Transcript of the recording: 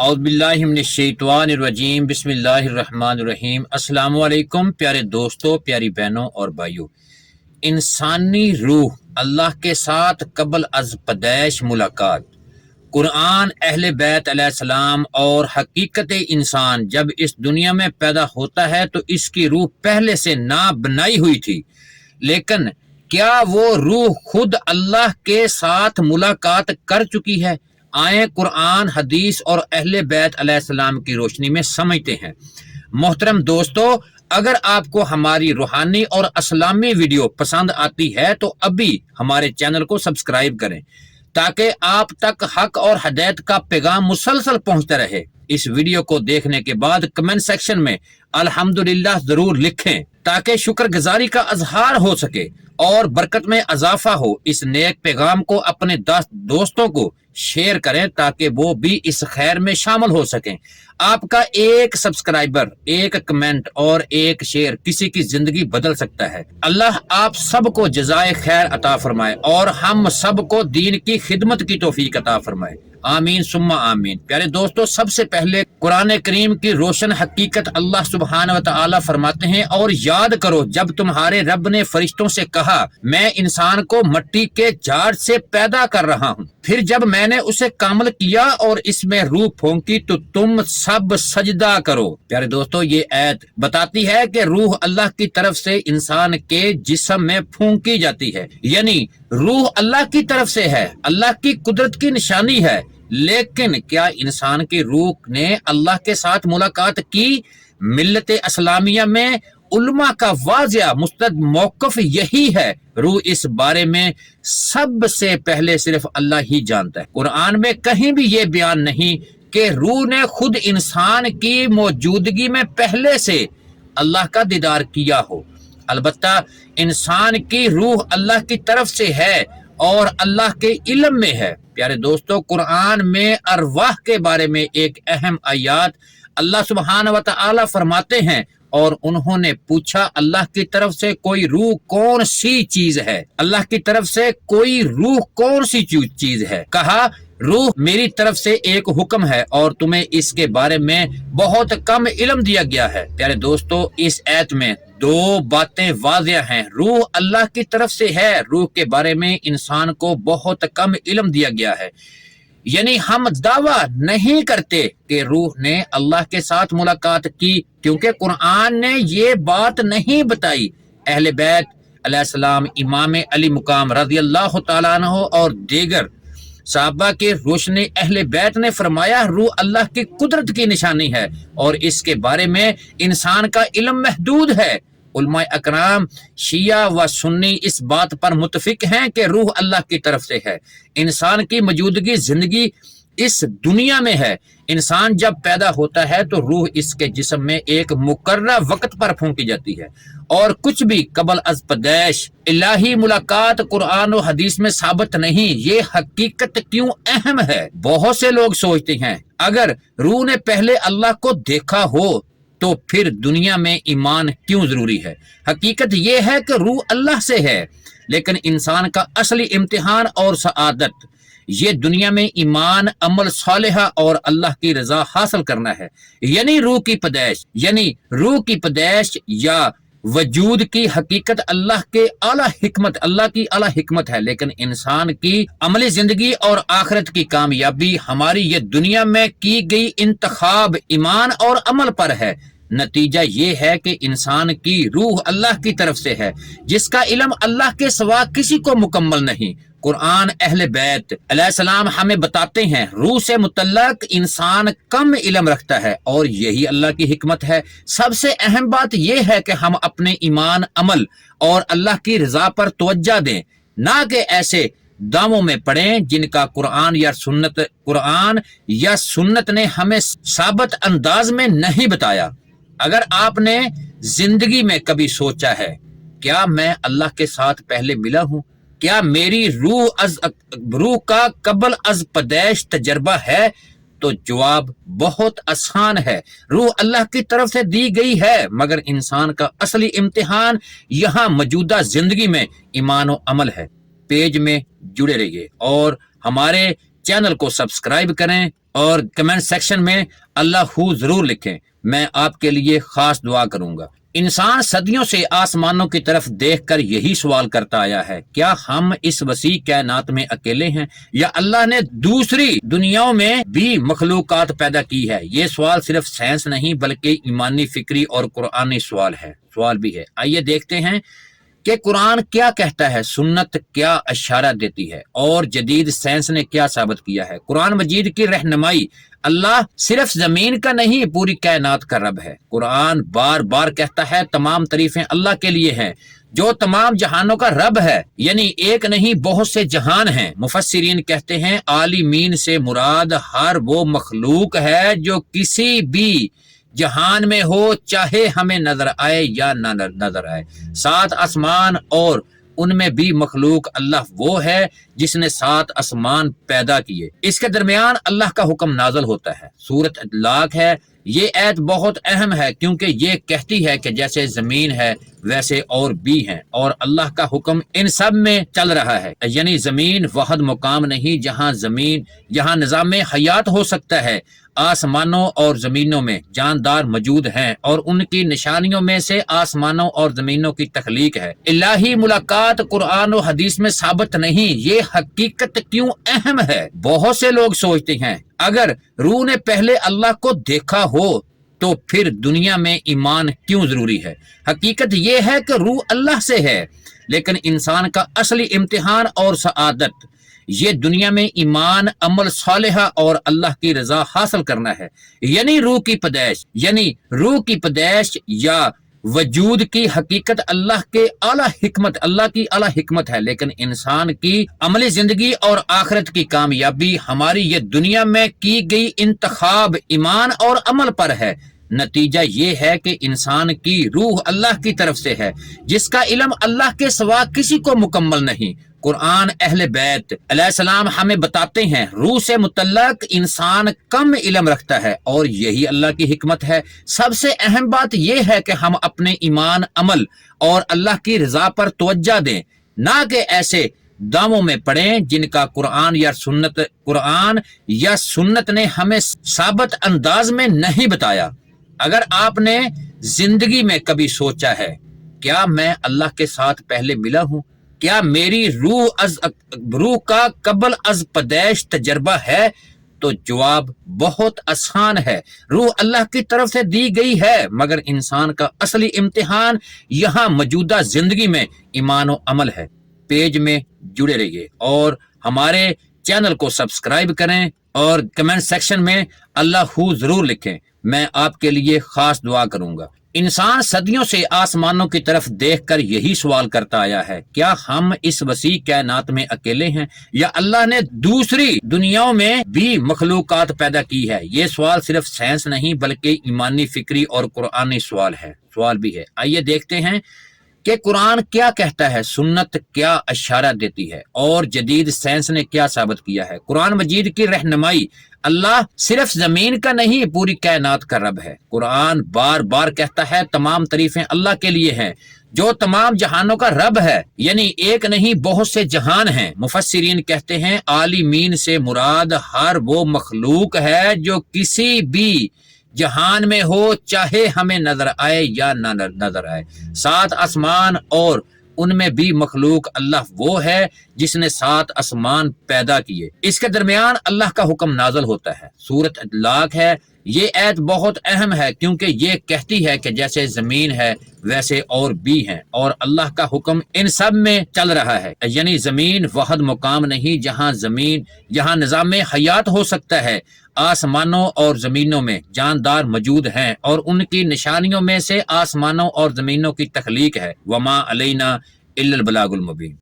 اعوذ باللہ من الشیطان الرجیم بسم اللہ الرحمن الرحیم۔ السلام علیکم پیارے دوستو، پیاری بہنوں اور بھائیوں۔ انسانی روح اللہ کے ساتھ قبل از پیدائش ملاقات۔ قرآن اہل بیت علیہ السلام اور حقیقت انسان جب اس دنیا میں پیدا ہوتا ہے تو اس کی روح پہلے سے نہ بنائی ہوئی تھی، لیکن کیا وہ روح خود اللہ کے ساتھ ملاقات کر چکی ہے؟ آئیں قرآن، حدیث اور اہل بیت علیہ السلام کی روشنی میں سمجھتے ہیں۔ محترم دوستو، اگر آپ کو ہماری روحانی اور اسلامی ویڈیو پسند آتی ہے تو ابھی ہمارے چینل کو سبسکرائب کریں تاکہ آپ تک حق اور ہدایت کا پیغام مسلسل پہنچتا رہے۔ اس ویڈیو کو دیکھنے کے بعد کمنٹ سیکشن میں الحمدللہ ضرور لکھیں تاکہ شکر گزاری کا اظہار ہو سکے اور برکت میں اضافہ ہو۔ اس نیک پیغام کو اپنے دوستوں کو شیئر کریں تاکہ وہ بھی اس خیر میں شامل ہو سکیں۔ آپ کا ایک سبسکرائبر، ایک کمنٹ اور ایک شیئر کسی کی زندگی بدل سکتا ہے۔ اللہ آپ سب کو جزائے خیر عطا فرمائے اور ہم سب کو دین کی خدمت کی توفیق عطا فرمائے، آمین ثم آمین۔ پیارے دوستو، سب سے پہلے قرآن کریم کی روشن حقیقت اللہ سبحانہ و تعالی فرماتے ہیں، اور یاد کرو جب تمہارے رب نے فرشتوں سے کہا میں انسان کو مٹی کے جھاڑ سے پیدا کر رہا ہوں، پھر جب میں نے اسے کامل کیا اور اس میں روح پھونکی تو تم سب سجدہ کرو۔ پیارے دوستو، یہ آیت بتاتی ہے کہ روح اللہ کی طرف سے انسان کے جسم میں پھونکی جاتی ہے، یعنی روح اللہ کی طرف سے ہے، اللہ کی قدرت کی نشانی ہے۔ لیکن کیا انسان کی روح نے اللہ کے ساتھ ملاقات کی؟ ملت اسلامیہ میں علماء کا واضح مستند موقف یہی ہے۔ روح اس بارے میں سب سے پہلے صرف اللہ ہی جانتا ہے۔ قرآن میں کہیں بھی یہ بیان نہیں کہ روح نے خود انسان کی موجودگی میں پہلے سے اللہ کا دیدار کیا ہو۔ البتہ انسان کی روح اللہ کی طرف سے ہے اور اللہ کے علم میں ہے۔ پیارے دوستو، قرآن میں ارواح کے بارے میں ایک اہم آیات اللہ سبحانہ و تعالی فرماتے ہیں، اور انہوں نے پوچھا اللہ کی طرف سے کوئی روح کون سی چیز ہے؟ اللہ کی طرف سے کوئی روح کون سی چیز ہے؟ کہا روح میری طرف سے ایک حکم ہے اور تمہیں اس کے بارے میں بہت کم علم دیا گیا ہے۔ پیارے دوستو، اس آیت میں دو باتیں واضح ہیں۔ روح اللہ کی طرف سے ہے، روح کے بارے میں انسان کو بہت کم علم دیا گیا ہے، یعنی ہم دعویٰ نہیں کرتے کہ روح نے اللہ کے ساتھ ملاقات کی، کیونکہ قرآن نے یہ بات نہیں بتائی۔ اہل بیت علیہ السلام، امام علی مقام رضی اللہ تعالیٰ عنہ اور دیگر صحابہ کے روشن اہل بیت نے فرمایا روح اللہ کی قدرت کی نشانی ہے اور اس کے بارے میں انسان کا علم محدود ہے۔ علماء اکرام شیعہ و سنی اس بات پر متفق ہیں کہ روح اللہ کی طرف سے ہے۔ انسان کی موجودگی زندگی اس دنیا میں ہے۔ انسان جب پیدا ہوتا ہے تو روح اس کے جسم میں ایک مقررہ وقت پر پھونکی جاتی ہے، اور کچھ بھی قبل از پیدائش الہی ملاقات قرآن و حدیث میں ثابت نہیں۔ یہ حقیقت کیوں اہم ہے؟ بہت سے لوگ سوچتے ہیں اگر روح نے پہلے اللہ کو دیکھا ہو تو پھر دنیا میں ایمان کیوں ضروری ہے؟ حقیقت یہ ہے کہ روح اللہ سے ہے، لیکن انسان کا اصلی امتحان اور سعادت یہ دنیا میں ایمان، عمل صالحہ اور اللہ کی رضا حاصل کرنا ہے، یعنی روح کی پیدائش یا وجود کی حقیقت اللہ کی اعلیٰ حکمت ہے، لیکن انسان کی عملی زندگی اور آخرت کی کامیابی ہماری یہ دنیا میں کی گئی انتخاب ایمان اور عمل پر ہے۔ نتیجہ یہ ہے کہ انسان کی روح اللہ کی طرف سے ہے، جس کا علم اللہ کے سوا کسی کو مکمل نہیں۔ قرآن اہل بیت علیہ السلام ہمیں بتاتے ہیں روح سے متعلق انسان کم علم رکھتا ہے، اور یہی اللہ کی حکمت ہے۔ سب سے اہم بات یہ ہے کہ ہم اپنے ایمان، عمل اور اللہ کی رضا پر توجہ دیں، نہ کہ ایسے داموں میں پڑیں جن کا قرآن یا سنت نے ہمیں ثابت انداز میں نہیں بتایا۔ اگر آپ نے زندگی میں کبھی سوچا ہے کیا میں اللہ کے ساتھ پہلے ملا ہوں؟ کیا میری روح کا قبل از پیدائش تجربہ ہے؟ تو جواب بہت آسان ہے، روح اللہ کی طرف سے دی گئی ہے، مگر انسان کا اصلی امتحان یہاں موجودہ زندگی میں ایمان و عمل ہے۔ پیج میں جڑے رہیے اور ہمارے چینل کو سبسکرائب کریں اور کمنٹ سیکشن میں اللہ ہو ضرور لکھیں، میں آپ کے لیے خاص دعا کروں گا۔ انسان صدیوں سے آسمانوں کی طرف دیکھ کر یہی سوال کرتا آیا ہے، کیا ہم اس وسیع کائنات میں اکیلے ہیں یا اللہ نے دوسری دنیاؤں میں بھی مخلوقات پیدا کی ہے؟ یہ سوال صرف سائنس نہیں بلکہ ایمانی، فکری اور قرآنی سوال بھی ہے۔ آئیے دیکھتے ہیں کہ قرآن کیا کہتا ہے، سنت کیا اشارہ دیتی ہے اور جدید سائنس نے کیا ثابت کیا ہے۔ قرآن مجید کی رہنمائی، اللہ صرف زمین کا نہیں پوری کائنات کا رب ہے۔ قرآن بار بار کہتا ہے تمام تعریفیں اللہ کے لیے ہیں جو تمام جہانوں کا رب ہے، یعنی ایک نہیں بہت سے جہان ہیں۔ مفسرین کہتے ہیں عالمین سے مراد ہر وہ مخلوق ہے جو کسی بھی جہان میں ہو، چاہے ہمیں نظر آئے یا نہ نظر آئے۔ 7 آسمان اور ان میں بھی مخلوق، اللہ وہ ہے جس نے 7 آسمان پیدا کیے، اس کے درمیان اللہ کا حکم نازل ہوتا ہے۔ سورۃ اطلاق ہے، یہ آیت بہت اہم ہے کیونکہ یہ کہتی ہے کہ جیسے زمین ہے ویسے اور بھی ہیں اور اللہ کا حکم ان سب میں چل رہا ہے، یعنی زمین واحد مقام نہیں جہاں نظام حیات ہو سکتا ہے۔ آسمانوں اور زمینوں میں جاندار موجود ہیں اور ان کی نشانیوں میں سے آسمانوں اور زمینوں کی تخلیق ہے۔ الہی ملاقات قرآن و حدیث میں ثابت نہیں، یہ حقیقت کیوں اہم ہے؟ بہت سے لوگ سوچتے ہیں اگر روح نے پہلے اللہ کو دیکھا ہو تو پھر دنیا میں ایمان کیوں ضروری ہے؟ حقیقت یہ ہے کہ روح اللہ سے ہے، لیکن انسان کا اصلی امتحان اور سعادت یہ دنیا میں ایمان، عمل صالحہ اور اللہ کی رضا حاصل کرنا ہے، یعنی روح کی پیدائش یا وجود کی حقیقت اللہ کی اعلیٰ حکمت ہے، لیکن انسان کی عملی زندگی اور آخرت کی کامیابی ہماری یہ دنیا میں کی گئی انتخاب ایمان اور عمل پر ہے۔ نتیجہ یہ ہے کہ انسان کی روح اللہ کی طرف سے ہے جس کا علم اللہ کے سوا کسی کو مکمل نہیں۔ قرآن اہل بیت علیہ السلام ہمیں بتاتے ہیں روح سے متعلق انسان کم علم رکھتا ہے اور یہی اللہ کی حکمت ہے۔ سب سے اہم بات یہ ہے کہ ہم اپنے ایمان، عمل اور اللہ کی رضا پر توجہ دیں، نہ کہ ایسے داموں میں پڑیں جن کا قرآن یا سنت نے ہمیں ثابت انداز میں نہیں بتایا۔ اگر آپ نے زندگی میں کبھی سوچا ہے کیا میں اللہ کے ساتھ پہلے ملا ہوں؟ کیا میری روح کا قبل از پیدائش تجربہ ہے؟ تو جواب بہت آسان ہے، روح اللہ کی طرف سے دی گئی ہے، مگر انسان کا اصلی امتحان یہاں موجودہ زندگی میں ایمان و عمل ہے۔ پیج میں جڑے رہیے اور ہمارے چینل کو سبسکرائب کریں اور کمنٹ سیکشن میں اللہ ہو ضرور لکھیں، میں آپ کے لیے خاص دعا کروں گا۔ انسان صدیوں سے آسمانوں کی طرف دیکھ کر یہی سوال کرتا آیا ہے، کیا ہم اس وسیع کائنات میں اکیلے ہیں یا اللہ نے دوسری دنیاؤں میں بھی مخلوقات پیدا کی ہے؟ یہ سوال صرف سائنس نہیں بلکہ ایمانی، فکری اور قرآنی سوال بھی ہے۔ آئیے دیکھتے ہیں کہ قرآن کیا کہتا ہے، سنت کیا اشارہ دیتی ہے اور جدید سائنس نے کیا ثابت کیا ہے۔ قرآن مجید کی رہنمائی، اللہ صرف زمین کا نہیں پوری کائنات کا رب ہے۔ قرآن بار بار کہتا ہے تمام تعریفیں اللہ کے لیے ہیں جو تمام جہانوں کا رب ہے، یعنی ایک نہیں بہت سے جہان ہیں۔ مفسرین کہتے ہیں عالمین سے مراد ہر وہ مخلوق ہے جو کسی بھی جہان میں ہو، چاہے ہمیں نظر آئے یا نہ نظر آئے۔ 7 آسمان اور ان میں بھی مخلوق، اللہ وہ ہے جس نے 7 آسمان پیدا کیے، اس کے درمیان اللہ کا حکم نازل ہوتا ہے۔ سورۃ اطلاق ہے، یہ آیت بہت اہم ہے کیونکہ یہ کہتی ہے کہ جیسے زمین ہے ویسے اور بھی ہیں اور اللہ کا حکم ان سب میں چل رہا ہے، یعنی زمین واحد مقام نہیں جہاں نظام حیات ہو سکتا ہے۔ آسمانوں اور زمینوں میں جاندار موجود ہیں اور ان کی نشانیوں میں سے آسمانوں اور زمینوں کی تخلیق ہے۔ وما علینا الا البلاغ المبین۔